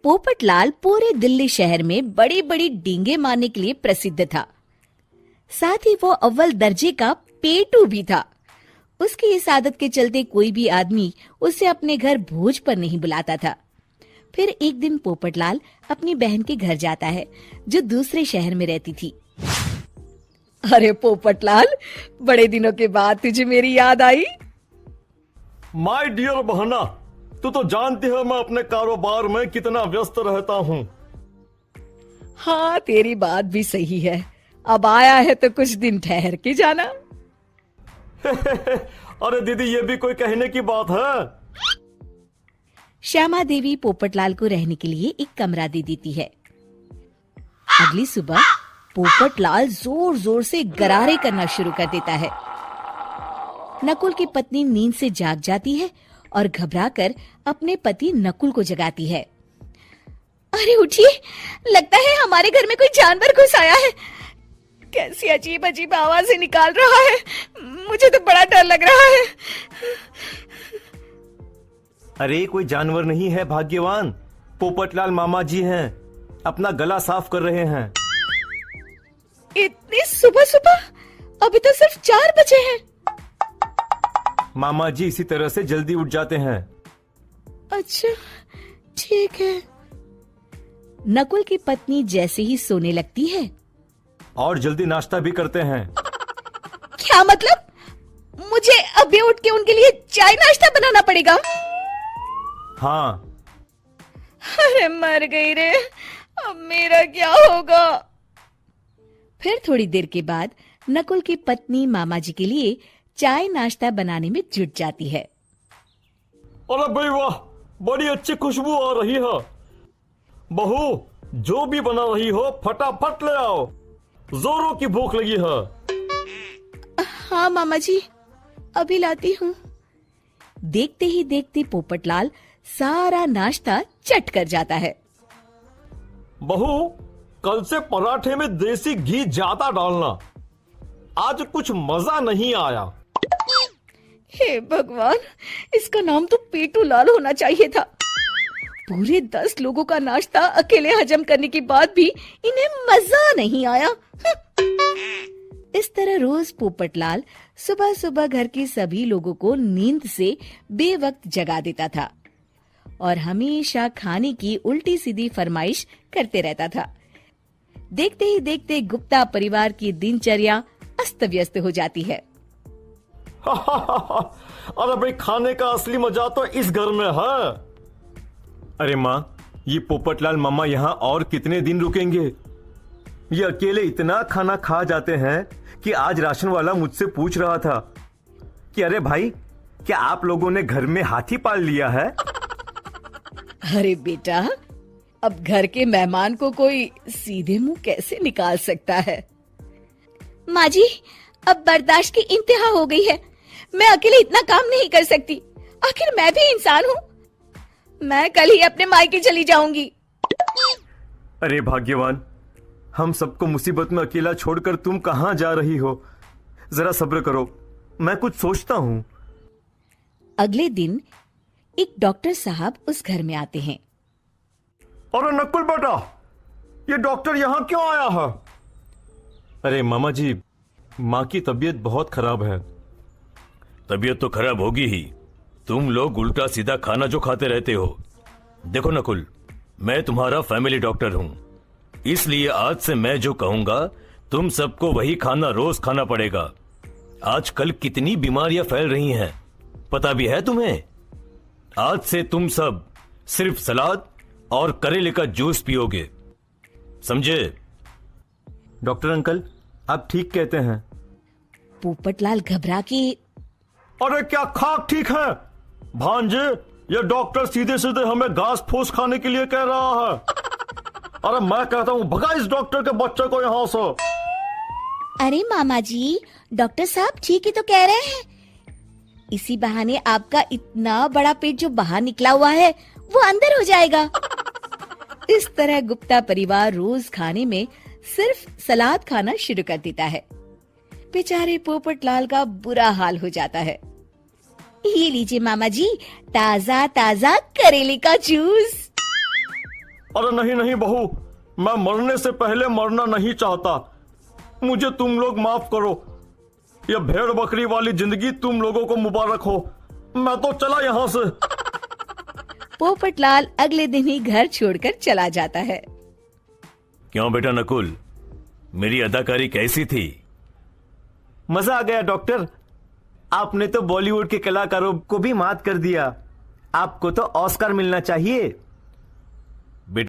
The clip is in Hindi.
पोपटलाल पूरे दिल्ली शहर में बड़ी बड़ी डींगे मारने के लिए प्रसिद्ध था। साथ ही वो अव्वल दर्जे का पेटू भी था। उसकी इस आदत के चलते कोई भी आदमी उसे अपने घर भोज पर नहीं बुलाता था। फिर एक दिन पोपटलाल अपनी बहन के घर जाता है, जो दूसरे शहर में रहती थी। अरे पोपटलाल, बड़े दिनों के बाद तुझे मेरी याद आई। माय डियर बहना, तू तो जानती है मैं अपने कारोबार में कितना व्यस्त रहता हूँ। हाँ, तेरी बात भी सही है। अब आया है तो कुछ दिन ठहर के जाना। अरे दीदी, ये भी कोई कहने की बात है। श्यामा देवी पोपटलाल को रहने के लिए एक कमरा दे देती है। अगली सुबह पोपटलाल जोर जोर से गरारे करना शुरू कर देता है। नकुल की पत्नी नींद से जाग जाती है और घबराकर अपने पति नकुल को जगाती है। अरे उठिए, लगता है हमारे घर में कोई जानवर घुस आया है। कैसी अजीब अजीब आवाजें निकाल रहा है, मुझे तो बड़ा डर लग रहा है। अरे कोई जानवर नहीं है भाग्यवान, पोपटलाल मामा जी हैं, अपना गला साफ कर रहे हैं। इतनी सुबह सुबह? अभी तो सिर्फ 4 बजे हैं। मामा जी इसी तरह से जल्दी उठ जाते हैं। अच्छा, ठीक है। नकुल की पत्नी जैसे ही सोने लगती है और जल्दी नाश्ता भी करते हैं। क्या मतलब? मुझे अभी उठ के उनके लिए चाय नाश्ता बनाना पड़ेगा? हाँ। अरे मर गई रे, अब मेरा क्या होगा? फिर थोड़ी देर के बाद नकुल की पत्नी मामा जी के लिए चाय नाश्ता बनाने में जुट जाती है। अरे भाई वाह, बड़ी अच्छी खुशबू आ रही है। बहू, जो भी बना रही हो फटाफट ले आओ, जोरों की भूख लगी है। हाँ मामा जी, अभी लाती हूँ। देखते ही देखते पोपटलाल सारा नाश्ता चट कर जाता है। बहू, कल से पराठे में देसी घी ज्यादा डालना, आज कुछ मजा नहीं आया। हे भगवान, इसका नाम तो पेटू लाल होना चाहिए था। पूरे 10 लोगों का नाश्ता अकेले हजम करने के बाद भी इन्हें मजा नहीं आया। इस तरह रोज पोपटलाल सुबह सुबह घर के सभी लोगों को नींद से बेवक्त जगा देता था और हमेशा खाने की उल्टी सीधी फरमाइश करते रहता था। देखते ही देखते गुप्ता परिवार की दिनचर्या अस्त व्यस्त हो जाती है। अरे भाई, खाने का असली मजा तो इस घर में है। अरे माँ, ये पोपटलाल मामा यहाँ और कितने दिन रुकेंगे? ये अकेले इतना खाना खा जाते हैं कि आज राशन वाला मुझसे पूछ रहा था कि अरे भाई, क्या आप लोगों ने घर में हाथी पाल लिया है? अरे बेटा, अब घर के मेहमान को कोई सीधे मुंह कैसे निकाल सकता है? माँ जी, अब बर्दाश्त की इंतहा हो गई है। मैं अकेले इतना काम नहीं कर सकती। आखिर मैं भी इंसान हूँ। मैं कल ही अपने मायके चली जाऊंगी। अरे भाग्यवान, हम सबको मुसीबत में अकेला छोड़कर तुम कहाँ जा रही हो? जरा सब्र करो, मैं कुछ सोचता हूँ। अगले दिन एक डॉक्टर साहब उस घर में आते हैं। अरे नकुल बेटा, ये डॉक्टर यहाँ क्यों आया है? अरे मामा जी, माँ की तबीयत बहुत खराब है। तबीयत तो खराब होगी ही, तुम लोग उल्टा सीधा खाना जो खाते रहते हो। देखो नकुल, मैं तुम्हारा फैमिली डॉक्टर हूं, इसलिए आज से मैं जो कहूंगा तुम सबको वही खाना रोज खाना पड़ेगा। आजकल कितनी बीमारियां फैल रही हैं, पता भी है तुम्हें? आज से तुम सब सिर्फ सलाद और करेले का जूस पियोगे, समझे? डॉक्टर अंकल, आप ठीक कहते हैं। पोपटलाल घबरा के, अरे क्या खाक ठीक है भांजे, ये डॉक्टर सीधे सीधे हमें घास फूस खाने के लिए कह रहा है। अरे मैं कहता हूँ भगा इस डॉक्टर के बच्चे को यहाँ से। अरे मामा जी, डॉक्टर साहब ठीक ही तो कह रहे हैं। इसी बहाने आपका इतना बड़ा पेट जो बाहर निकला हुआ है वो अंदर हो जाएगा। इस तरह गुप्ता परिवार रोज खाने में सिर्फ सलाद खाना शुरू कर देता है। बेचारे पोपटलाल का बुरा हाल हो जाता है। ये लीजिए मामा जी, ताजा ताजा करेले का जूस। अरे नहीं नहीं बहू, मैं मरने से पहले मरना नहीं चाहता। मुझे तुम लोग माफ करो। यह भेड़ बकरी वाली जिंदगी तुम लोगों को मुबारक हो। मैं तो चला यहाँ से। पोपटलाल अगले दिन ही घर छोड़कर चला जाता है। क्यों बेटा नकुल, मेरी अदाकारी कैसी थी? मजा आ गया डॉक्टर। आपने तो बॉलीवुड के कलाकारों को भी मात कर दिया। आपको तो ऑस्कर मिलना चाहिए।